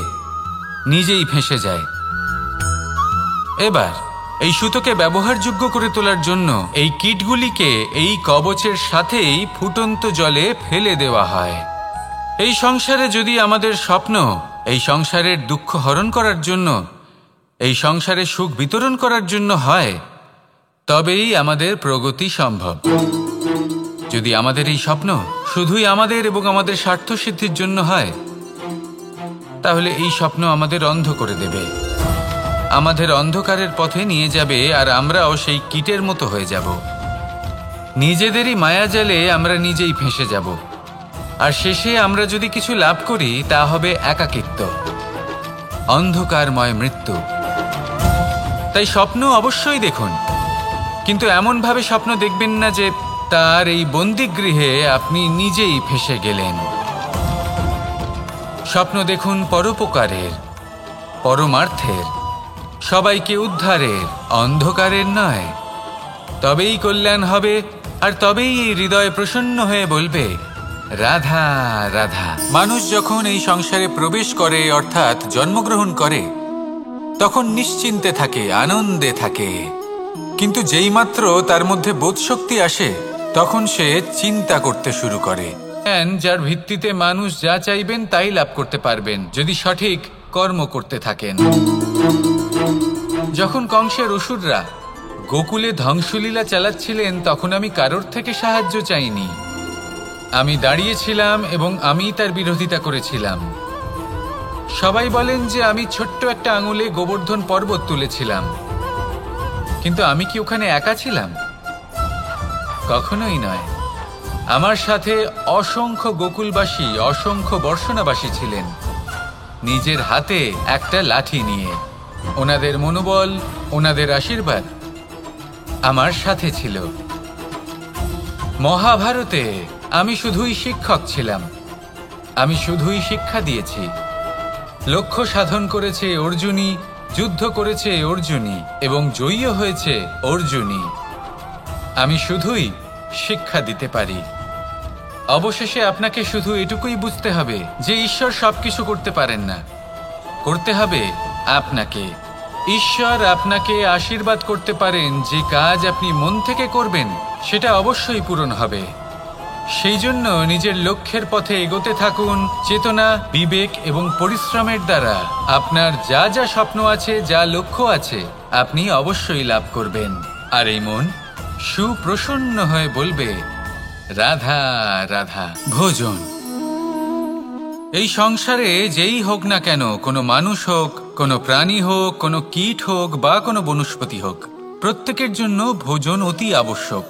A: নিজেই ফেঁসে যায়। এবার এই সুতোকে ব্যবহারযোগ্য করে তোলার জন্য এই কীটগুলিকে এই কবচের সাথেই ফুটন্ত জলে ফেলে দেওয়া হয়। এই সংসারে যদি আমাদের স্বপ্ন এই সংসারের দুঃখ হরণ করার জন্য, এই সংসারে সুখ বিতরণ করার জন্য হয়, তবেই আমাদের প্রগতি সম্ভব। যদি আমাদের এই স্বপ্ন শুধুই আমাদের এবং আমাদের স্বার্থ সিদ্ধির জন্য হয়, তাহলে এই স্বপ্ন আমাদের অন্ধ করে দেবে, আমাদের অন্ধকারের পথে নিয়ে যাবে, আর আমরাও সেই কীটের মতো হয়ে যাব। নিজেদেরই মায়াজালে আমরা নিজেই ফেঁসে যাব, আর শেষে আমরা যদি কিছু লাভ করি তা হবে একাকিত্ব, অন্ধকারময় মৃত্যু। তাই স্বপ্ন অবশ্যই দেখুন, কিন্তু এমনভাবে স্বপ্ন দেখবেন না যে তার এই বন্দিগৃহে আপনি নিজেই ফেঁসে গেলেন। স্বপ্ন দেখুন পরোপকারের, পরমার্থের, সবাইকে উদ্ধারের, অন্ধকারের নয়। তবেই কল্যাণ হবে, আর তবেই এই হৃদয় প্রসন্ন হয়ে বলবে, রাধা রাধা। মানুষ যখন এই সংসারে প্রবেশ করে, অর্থাৎ জন্মগ্রহণ করে, তখন নিশ্চিন্তে থাকে, আনন্দে থাকে। কিন্তু যেইমাত্র তার মধ্যে বোধশক্তি আসে, তখন সে চিন্তা করতে শুরু করে। যার ভিত্তিতে মানুষ যা চাইবেন তাই লাভ করতে পারবেন, যদি সঠিক কর্ম করতে থাকেন। যখন কংসের অসুররা গোকুলে ধ্বংসলীলা চালাচ্ছিলেন, তখন আমি কারোর থেকে সাহায্য চাইনি। আমি দাঁড়িয়েছিলাম এবং আমি তার বিরোধিতা করেছিলাম। সবাই বলেন যে আমি ছোট্ট একটা আঙুলে গোবর্ধন পর্বত তুলেছিলাম, কিন্তু আমি কি ওখানে একা ছিলাম? কখনোই নয়। আমার সাথে অসংখ্য গোকুলবাসী, অসংখ্য বর্ষণাবাসী ছিলেন, নিজের হাতে একটা লাঠি নিয়ে। ওনাদের মনোবল, ওনাদের আশীর্বাদ আমার সাথে ছিল। মহাভারতে আমি শুধুই শিক্ষক ছিলাম, আমি শুধুই শিক্ষা দিয়েছি। লক্ষ্য সাধন করেছে অর্জুনই, যুদ্ধ করেছে অর্জুনই, এবং জয়ীও হয়েছে অর্জুনই। আমি শুধুই শিক্ষা দিতে পারি। অবশেষে আপনাকে শুধু এটুকুই বুঝতে হবে যে ঈশ্বর সবকিছু করতে পারেন না, করতে হবে আপনাকে। ঈশ্বর আপনাকে আশীর্বাদ করতে পারেন, যে কাজ আপনি মন থেকে করবেন সেটা অবশ্যই পূরণ হবে। সেই জন্য নিজের লক্ষ্যের পথে এগোতে থাকুন। চেতনা, বিবেক এবং পরিশ্রমের দ্বারা আপনার যা যা স্বপ্ন আছে, যা লক্ষ্য আছে, আপনি অবশ্যই লাভ করবেন। আর এই মন সুপ্রসন্ন হয়ে বলবে, রাধা রাধা। ভোজন। এই সংসারে যেই হোক না কেন, কোনো মানুষ হোক, কোনো প্রাণী হোক, কোনো কীট হোক বা কোনো বনস্পতি হোক, প্রত্যেকের জন্য ভোজন অতি আবশ্যক।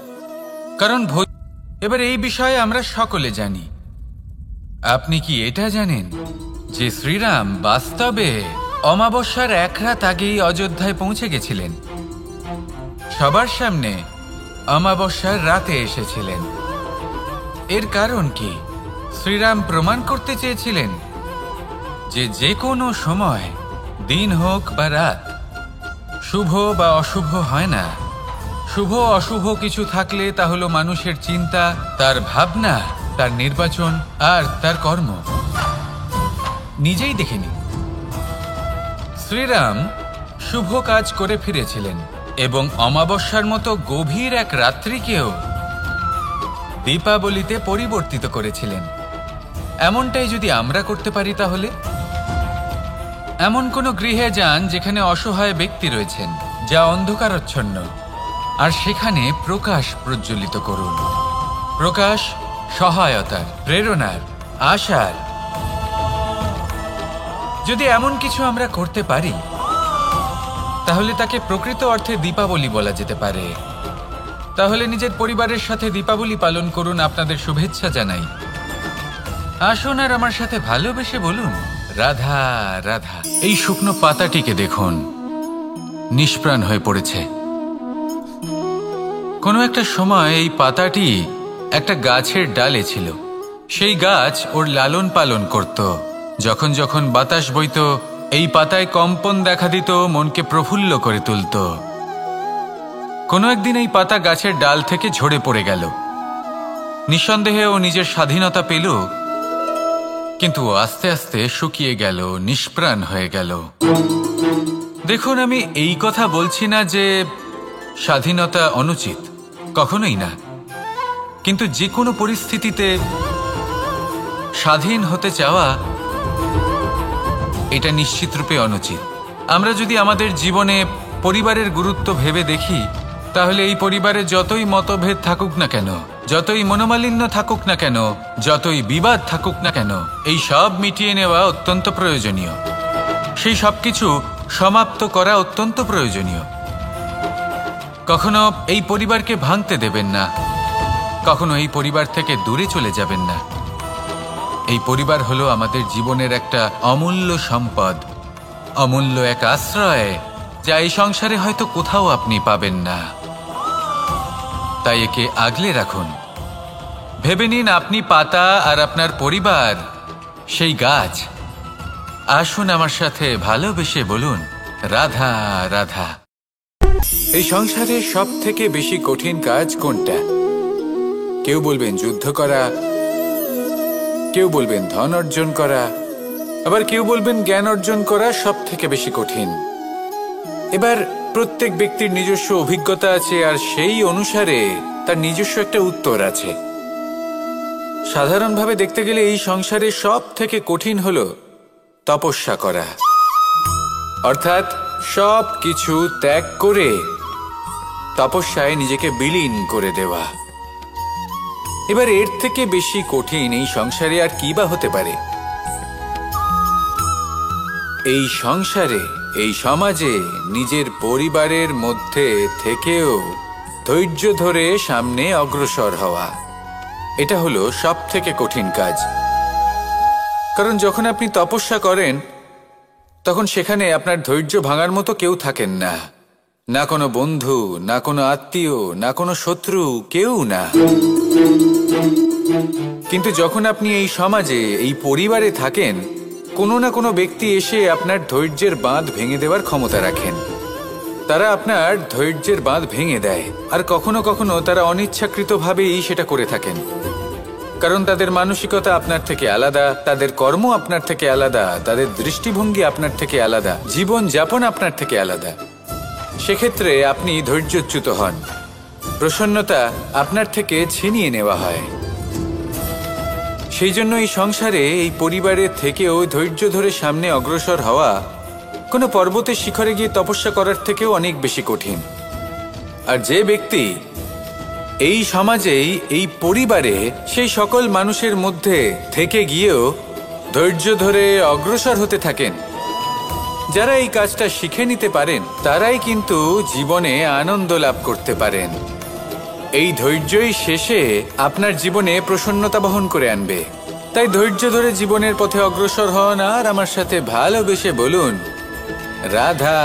A: কারণ এবার এই বিষয়ে আমরা সকলে জানি। আপনি কি এটা জানেন যে শ্রীরাম বাস্তবে অমাবস্যার এক রাত আগেই অযোধ্যায় পৌঁছে গেছিলেন? সবার সামনে অমাবস্যার রাতে এসেছিলেন। এর কারণ কি? শ্রীরাম প্রমাণ করতে চেয়েছিলেন যে যে কোনো সময়, দিন হোক বা রাত, শুভ বা অশুভ হয় না। শুভ অশুভ কিছু থাকলে তা হলো মানুষের চিন্তা, তার ভাবনা, তার নির্বাচন আর তার কর্ম। নিজেই দেখে নিন, শ্রীরাম শুভ কাজ করে ফিরেছিলেন এবং অমাবস্যার মতো গভীর এক রাত্রিকেও দীপাবলিতে পরিবর্তিত করেছিলেন। এমনটাই যদি আমরা করতে পারি, তাহলে এমন কোনো গৃহে যান যেখানে অসহায় ব্যক্তি রয়েছেন, যা অন্ধকারাচ্ছন্ন, আর সেখানে প্রকাশ প্রজ্বলিত করুন। প্রকাশ সহায়তার, প্রেরণার, আশার। যদি এমন কিছু আমরা করতে পারি, তাহলে তাকে প্রকৃত অর্থে দীপাবলি বলা যেতে পারে। তাহলে নিজের পরিবারের সাথে দীপাবলি পালন করুন। আপনাদের শুভেচ্ছা জানাই। আসুন আর আমার সাথে ভালোবেসে বলুন, রাধা রাধা। এই শুকনো পাতাটিকে দেখুন, নিষ্প্রাণ হয়ে পড়েছে। কোনো একটা সময় এই পাতাটি একটা গাছের ডালে ছিল। সেই গাছ ওর লালন পালন করত। যখন যখন বাতাস বইত, এই পাতায় কম্পন দেখা দিত, মনকে প্রফুল্ল করে তুলত। কোনো একদিন এই পাতা গাছের ডাল থেকে ঝরে পড়ে গেল। নিঃসন্দেহে ও নিজের স্বাধীনতা পেল, কিন্তু আস্তে আস্তে শুকিয়ে গেল, নিষ্প্রাণ হয়ে গেল। দেখুন, আমি এই কথা বলছি না যে স্বাধীনতা অনুচিত, কখনোই না। কিন্তু যে কোনো পরিস্থিতিতে স্বাধীন হতে চাওয়া এটা নিশ্চিতরূপে অনুচিত। আমরা যদি আমাদের জীবনে পরিবারের গুরুত্ব ভেবে দেখি, তাহলে এই পরিবারে যতই মতভেদ থাকুক না কেন, যতই মনোমালিন্য থাকুক না কেন, যতই বিবাদ থাকুক না কেন, এই সব মিটিয়ে নেওয়া অত্যন্ত প্রয়োজনীয়। সেই সব কিছু সমাপ্ত করা অত্যন্ত প্রয়োজনীয়। কখনো এই পরিবারকে ভাঙতে দেবেন না, কখনো এই পরিবার থেকে দূরে চলে যাবেন না। এই পরিবার হলো আমাদের জীবনের একটা অমূল্য সম্পদ, অমূল্য এক আশ্রয়, যা এই সংসারে হয়তো কোথাও আপনি পাবেন না। তাই একে আগলে রাখুন। ভেবে নিন আপনি পাতা আর আপনার পরিবার সেই গাছ। আসুন আমার সাথে ভালোবেসে বলুন, রাধা রাধা। এই সংসারে সব থেকে বেশি কঠিন কাজ কোনটা? কেউ বলবেন যুদ্ধ করা, কেউ বলবেন ধন অর্জন করা, আবার কেউ বলবেন জ্ঞান অর্জন করা সব থেকে বেশি কঠিন। এবার প্রত্যেক ব্যক্তির নিজস্ব অভিজ্ঞতা আছে, আর সেই অনুসারে তার নিজস্ব একটা উত্তর আছে। সাধারণভাবে দেখতে গেলে এই সংসারে সব থেকে কঠিন হলো তপস্যা করা, অর্থাৎ সব কিছু ত্যাগ করে তপস্যায় নিজেকে বিলীন করে দেওয়া। এবার এর থেকে বেশি কঠিন এই সংসারে আর কি বা হতে পারে? এই সংসারে, এই সমাজে, নিজের পরিবারের মধ্যে থেকেও ধৈর্য ধরে সামনে অগ্রসর হওয়া, এটা হলো সব থেকে কঠিন কাজ। কারণ যখন আপনি তপস্যা করেন, তখন সেখানে আপনার ধৈর্য ভাঙার মতো কেউ থাকেন না, না কোনো বন্ধু, না কোনো আত্মীয়, না কোনো শত্রু, কেউ না। কিন্তু যখন আপনি এই সমাজে, এই পরিবারে থাকেন, কোনো না কোনো ব্যক্তি এসে আপনার ধৈর্যের বাঁধ ভেঙে দেওয়ার ক্ষমতা রাখেন। তারা আপনার ধৈর্যের বাঁধ ভেঙে দেয়, আর কখনো কখনো তারা অনিচ্ছাকৃতভাবেই সেটা করে থাকেন। কারণ তাদের মানসিকতা আপনার থেকে আলাদা, তাদের কর্ম আপনার থেকে আলাদা, তাদের দৃষ্টিভঙ্গি আপনার থেকে আলাদা, জীবন যাপন আপনার থেকে আলাদা। সেক্ষেত্রে আপনি ধৈর্যচ্যুত হন, প্রসন্নতা আপনার থেকে ছিনিয়ে নেওয়া হয়। সেই জন্য এই সংসারে, এই পরিবারের থেকেও ধৈর্য ধরে সামনে অগ্রসর হওয়া কোনো পর্বতের শিখরে গিয়ে তপস্যা করার থেকেও অনেক বেশি কঠিন। আর যে ব্যক্তি এই সমাজেই, এই পরিবারে, সেই সকল মানুষের মধ্যে থেকে গিয়েও ধৈর্য ধরে অগ্রসর হতে থাকেন, যারা এই কাজটা শিখে নিতে পারেন, তারাই কিন্তু জীবনে আনন্দ লাভ করতে পারেন। এই ধৈর্যই শেষে আপনার জীবনে প্রসন্নতা বহন করে আনবে। তাই ধৈর্য ধরে জীবনের পথে অগ্রসর হন, আর আমার সাথে ভালোবেসে বলুন, রাধা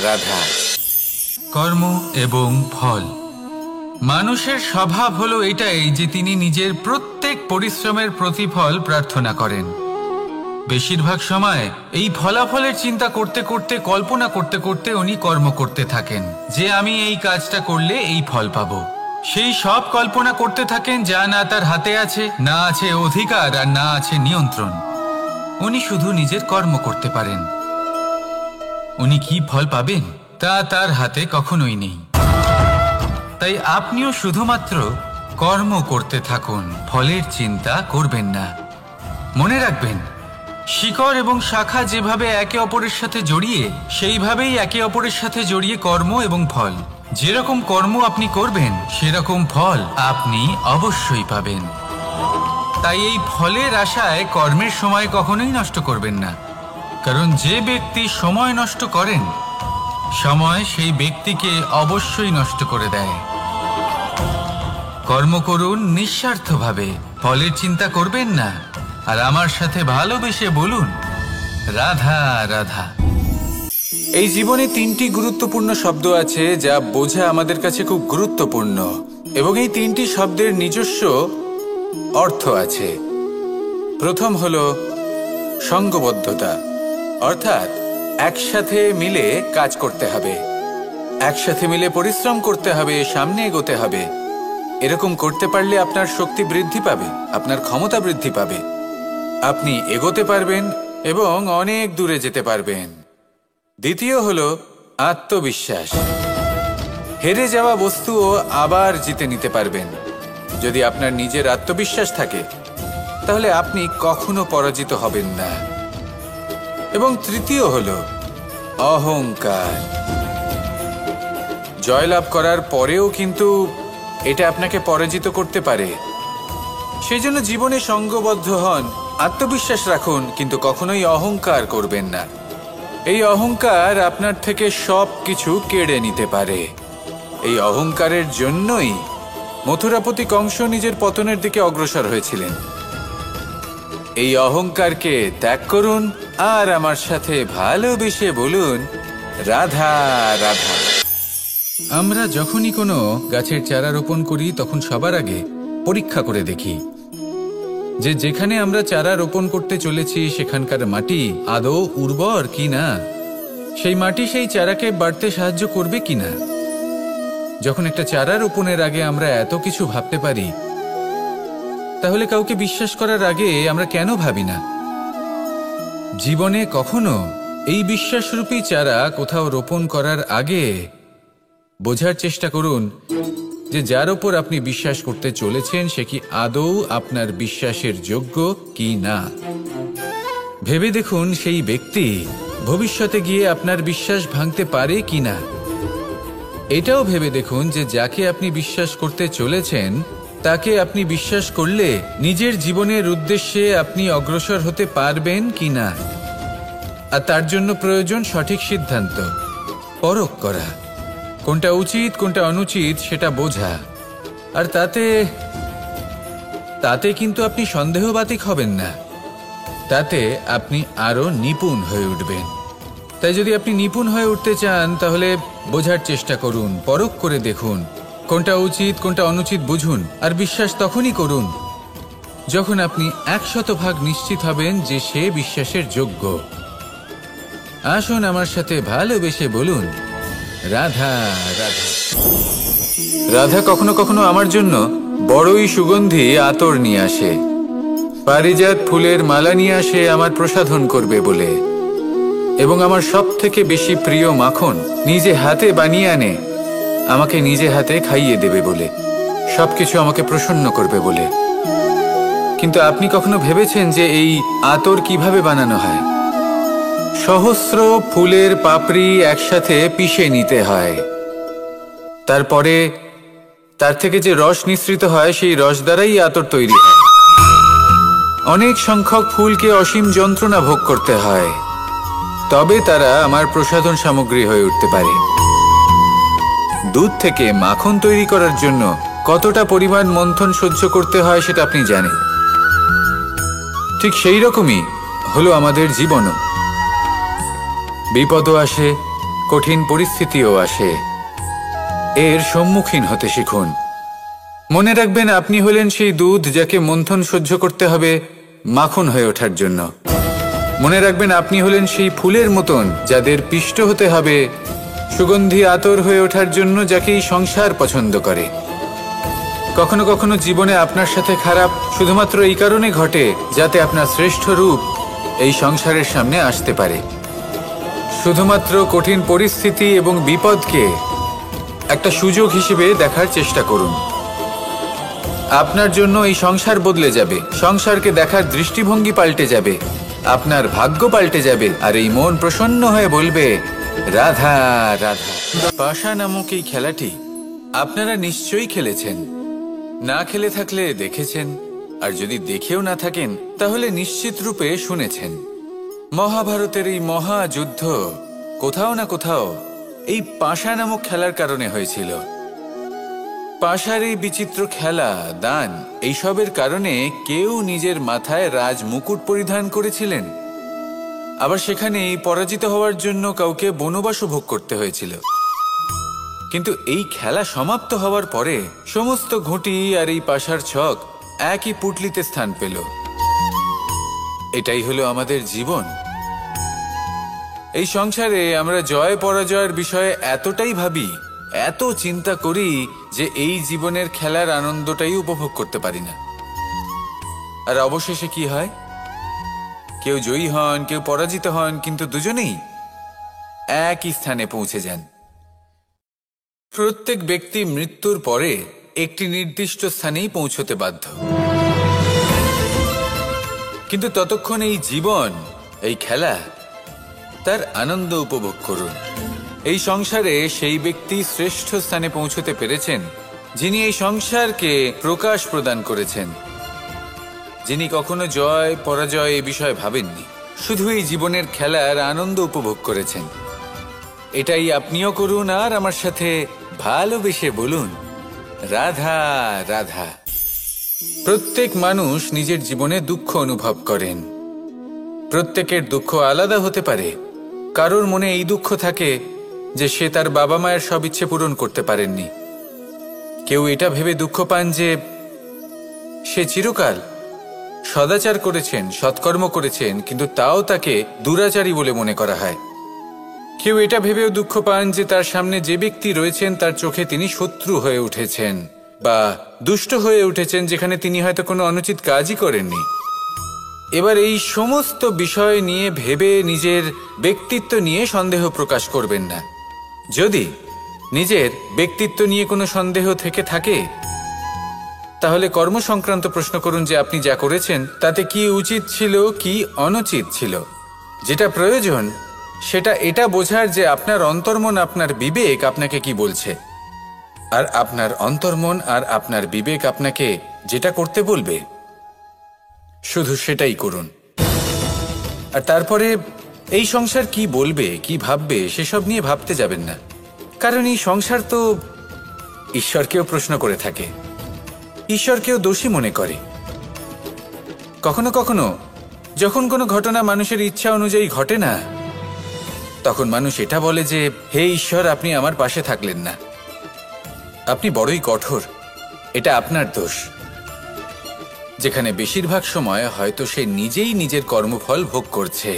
A: রাধা। কর্ম এবং ফল। মানুষের স্বভাব হলো এটাই যে তিনি নিজের প্রত্যেক পরিশ্রমের প্রতিফল প্রার্থনা করেন। বেশিরভাগ সময় এই ফলাফলের চিন্তা করতে করতে, কল্পনা করতে করতে উনি কর্ম করতে থাকেন, যে আমি এই কাজটা করলে এই ফল পাবো। সেই সব কল্পনা করতে থাকেন যা না তার হাতে আছে, না আছে অধিকার, আর না আছে নিয়ন্ত্রণ। উনি শুধু নিজের কর্ম করতে পারেন। উনি কি ফল পাবেন তা তার হাতে কখনোই নেই। তাই আপনিও শুধুমাত্র কর্ম করতে থাকুন, ফলের চিন্তা করবেন না। মনে রাখবেন, শিকড় এবং শাখা যেভাবে একে অপরের সাথে জড়িয়ে, সেইভাবেই একে অপরের সাথে জড়িয়ে কর্ম এবং ফল। যেরকম কর্ম আপনি করবেন, সেরকম ফল আপনি অবশ্যই পাবেন। তাই এই ফলের আশায় কর্মের সময় কখনোই নষ্ট করবেন না। কারণ যে ব্যক্তি সময় নষ্ট করেন, সময় সেই ব্যক্তিকে অবশ্যই নষ্ট করে দেয়। কর্ম করুন নিঃস্বার্থভাবে, ফলের চিন্তা করবেন না, আর আমার সাথে ভালোবেসে বলুন, রাধা রাধা। এই জীবনে তিনটি গুরুত্বপূর্ণ শব্দ আছে যা বোঝা আমাদের কাছে খুব গুরুত্বপূর্ণ, এবং এই তিনটি শব্দের নিজস্ব অর্থ আছে। প্রথম হলো সঙ্গবদ্ধতা, অর্থাৎ একসাথে মিলে কাজ করতে হবে, একসাথে মিলে পরিশ্রম করতে হবে, সামনে এগোতে হবে। এরকম করতে পারলে আপনার শক্তি বৃদ্ধি পাবে, আপনার ক্ষমতা বৃদ্ধি পাবে, আপনি এগোতে পারবেন এবং অনেক দূরে যেতে পারবেন। দ্বিতীয় হলো আত্মবিশ্বাস। হেরে যাওয়া বস্তুও আবার জিতে নিতে পারবেন যদি আপনার নিজের আত্মবিশ্বাস থাকে, তাহলে আপনি কখনো পরাজিত হবেন না। এবং তৃতীয় হলো অহংকার। জয়লাভ করার পরেও কিন্তু এটা আপনাকে পরাজিত করতে পারে। সেই জন্য জীবনে সঙ্গবদ্ধ হন, আত্মবিশ্বাস রাখুন, কিন্তু কখনোই অহংকার করবেন না। এই অহংকার আপনার থেকে সব কিছু কেড়ে নিতে পারে। এই অহংকারের জন্যই মথুরাপতি কংস নিজের পতনের দিকে অগ্রসর হয়েছিলেন। এই অহংকারকে ত্যাগ করুন আর আমার সাথে ভালোবেসে বলুন, রাধা রাধা। আমরা যখনই কোনো গাছের চারা রোপণ করি তখন সবার আগে পরীক্ষা করে দেখি যে যেখানে আমরা চারা রোপণ করতে চলেছি সেখানকার মাটি আদৌ উর্বর কিনা, সেই মাটি সেই চারাকে বাড়তে সাহায্য করবে কিনা। যখন একটা চারা রোপণের আগে আমরা এত কিছু ভাবতে পারি, তাহলে কাউকে বিশ্বাস করার আগে আমরা কেন ভাবি না? জীবনে কখনো এই বিশ্বাসরূপী চারা কোথাও রোপণ করার আগে বোঝার চেষ্টা করুন যে যার ওপর আপনি বিশ্বাস করতে চলেছেন সে কি আদৌ আপনার বিশ্বাসের যোগ্য কি না। ভেবে দেখুন সেই ব্যক্তি ভবিষ্যতে গিয়ে আপনার বিশ্বাস ভাঙতে পারে কি না। এটাও ভেবে দেখুন যে যাকে আপনি বিশ্বাস করতে চলেছেন তাকে আপনি বিশ্বাস করলে নিজের জীবনের উদ্দেশ্যে আপনি অগ্রসর হতে পারবেন কি না। আর তার জন্য প্রয়োজন সঠিক সিদ্ধান্ত, পরখ করা, কোনটা উচিত কোনটা অনুচিত সেটা বোঝা। আর তাতে কিন্তু আপনি সন্দেহবাতিক হবেন না, তাতে আপনি আরো নিপুণ হয়ে উঠবেন। তাই যদি আপনি নিপুণ হয়ে উঠতে চান তাহলে বোঝার চেষ্টা করুন, পরখ করে দেখুন, কোনটা উচিত কোনটা অনুচিত বুঝুন। আর বিশ্বাস তখনই করুন যখন আপনি 100% নিশ্চিত হবেন যে সে বিশ্বাসের যোগ্য। আসুন আমার সাথে ভালোবেসে বলুন, রাধা রাধা। রাধা কখনো কখনো আমার জন্য বড়ই সুগন্ধি আতর নিয়ে আসে, পারিজাত ফুলের মালা নিয়ে আসে আমার প্রসাধন করবে বলে, এবং আমার সব থেকে বেশি প্রিয় মাখন নিজে হাতে বানিয়ে আনে আমাকে নিজে হাতে খাইয়ে দেবে বলে, সবকিছু আমাকে প্রসন্ন করবে বলে। কিন্তু আপনি কখনো ভেবেছেন যে এই আতর কিভাবে বানানো হয়? সহস্র ফুলের পাপড়ি একসাথে পিষে নিতে হয়, তারপরে তার থেকে যে রস নিঃসৃত হয় সেই রস দ্বারাই আতর তৈরি হয়। অনেক সংখ্যক ফুলকে অসীম যন্ত্রণা ভোগ করতে হয়, তবে তারা আমার প্রসাধন সামগ্রী হয়ে উঠতে পারে। দুধ থেকে মাখন তৈরি করার জন্য কতটা পরিমাণ মন্থন সহ্য করতে হয় সেটা আপনি জানেন। ঠিক সেই রকমই হলো আমাদের জীবনও। বিপদও আসে, কঠিন পরিস্থিতিও আসে, এর সম্মুখীন হতে শিখুন। মনে রাখবেন আপনি হলেন সেই দুধ যাকে মন্থন সহ্য করতে হবে মাখন হয়ে ওঠার জন্য। মনে রাখবেন আপনি হলেন সেই ফুলের মতন যাদের পিষ্ট হতে হবে সুগন্ধি আতর হয়ে ওঠার জন্য, যাকে এই সংসার পছন্দ করে। কখনো কখনো জীবনে আপনার সাথে খারাপ শুধুমাত্র এই কারণে ঘটে যাতে আপনার শ্রেষ্ঠ রূপ এই সংসারের সামনে আসতে পারে। শুধুমাত্র কঠিন পরিস্থিতি এবং বিপদকে একটা সুযোগ হিসেবে দেখার চেষ্টা করুন। আপনার জন্য এই সংসার বদলে যাবে, সংসারকে দেখার দৃষ্টিভঙ্গি পাল্টে যাবে, আপনার ভাগ্য পাল্টে যাবে, আর এই মন প্রসন্ন হয়ে বলবে, রাধা রাধা। পাশা নামক এই খেলাটি আপনারা নিশ্চয়ই খেলেছেন, না খেলে থাকলে দেখেছেন, আর যদি দেখেও না থাকেন তাহলে নিশ্চিত রূপে শুনেছেন। মহাভারতের এই মহাযুদ্ধ কোথাও না কোথাও এই পাশা নামক খেলার কারণে হয়েছিল। পাশার এই বিচিত্র খেলা, দান, এইসবের কারণে কেউ নিজের মাথায় রাজ মুকুট পরিধান করেছিলেন, আবার সেখানেই পরাজিত হওয়ার জন্য কাউকে বনবাসও ভোগ করতে হয়েছিল। কিন্তু এই খেলা সমাপ্ত হওয়ার পরে সমস্ত ঘুঁটি আর এই পাশার ছক একই পুটলিতে স্থান পেল। এটাই হলো আমাদের জীবন। এই সংসারে আমরা জয় পরাজয়ের বিষয়ে এতটাই ভাবি, এত চিন্তা করি যে এই জীবনের খেলার আনন্দটাই উপভোগ করতে পারি না। আর অবশেষে কি হয়? কেউ জয়ী হন, কেউ পরাজিত হন, কিন্তু দুজনেই একই স্থানে পৌঁছে যান। প্রত্যেক ব্যক্তি মৃত্যুর পরে একটি নির্দিষ্ট স্থানেই পৌঁছতে বাধ্য, কিন্তু ততক্ষণ এই জীবন, এই খেলা, তার আনন্দ উপভোগ করুন। এই সংসারে সেই ব্যক্তি শ্রেষ্ঠ স্থানে পৌঁছতে পেরেছেন যিনি এই সংসারকে প্রকাশ প্রদান করেছেন, যিনি কখনো জয় পরাজয় এ বিষয়ে ভাবেননি, শুধু এই জীবনের খেলার আনন্দ উপভোগ করেছেন। এটাই আপনিও করুন আর আমার সাথে ভালোবেসে বলুন, রাধা রাধা। প্রত্যেক মানুষ নিজের জীবনে দুঃখ অনুভব করেন। প্রত্যেকের দুঃখ আলাদা হতে পারে। কারোর মনে এই দুঃখ থাকে যে সে তার বাবা মায়ের সব ইচ্ছে পূরণ করতে পারেননি। কেউ এটা ভেবে দুঃখ পান যে সে চিরকাল সদাচার করেছেন, সৎকর্ম করেছেন, কিন্তু তাও তাকে দুরাচারী বলে মনে করা হয়। কেউ এটা ভেবেও দুঃখ পান যে তার সামনে যে ব্যক্তি রয়েছেন তার চোখে তিনি শত্রু হয়ে উঠেছেন বা দুষ্ট হয়ে উঠেছেন, যেখানে তিনি হয়তো কোনো অনুচিত কাজই করেননি। এবার এই সমস্ত বিষয় নিয়ে ভেবে নিজের ব্যক্তিত্ব নিয়ে সন্দেহ প্রকাশ করবেন না। যদি নিজের ব্যক্তিত্ব নিয়ে কোনো সন্দেহ থেকে থাকে, তাহলে কর্ম সংক্রান্ত প্রশ্ন করুন যে আপনি যা করেছেন তাতে কি উচিত ছিল, কি অনুচিত ছিল। যেটা প্রয়োজন সেটা এটা বোঝার যে আপনার অন্তর্মন, আপনার বিবেক আপনাকে কি বলছে, আর আপনার অন্তর্মন আর আপনার বিবেক আপনাকে যেটা করতে বলবে শুধু সেটাই করুন। আর তারপরে এই সংসার কি বলবে, কি ভাববে সেসব নিয়ে ভাবতে যাবেন না, কারণ এই সংসার তো ঈশ্বরকেও প্রশ্ন করে থাকে, ঈশ্বরকেও দোষী মনে করে। কখনো কখনো যখন কোনো ঘটনা মানুষের ইচ্ছা অনুযায়ী ঘটে না, তখন মানুষ এটা বলে যে হে ঈশ্বর, আপনি আমার পাশে থাকলেন না, আপনি বড়ই কঠোর, এটা আপনার দোষ। যেখানে বেশিরভাগ সময় হয়তো সে নিজেই নিজের কর্মফল ভোগ করছে,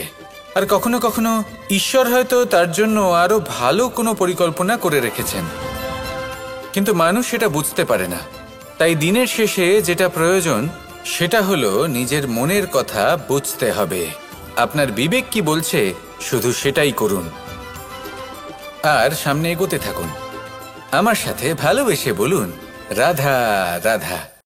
A: আর কখনো কখনো ঈশ্বর হয়তো তার জন্য আরো ভালো কোনো পরিকল্পনা করে রেখেছেন, কিন্তু মানুষ সেটা বুঝতে পারে না। তাই দিনের শেষে যেটা প্রয়োজন সেটা হলো নিজের মনের কথা বুঝতে হবে। আপনার বিবেক কি বলছে শুধু সেটাই করুন আর সামনে এগোতে থাকুন। আমার সাথে ভালোবেসে বলুন, রাধা রাধা।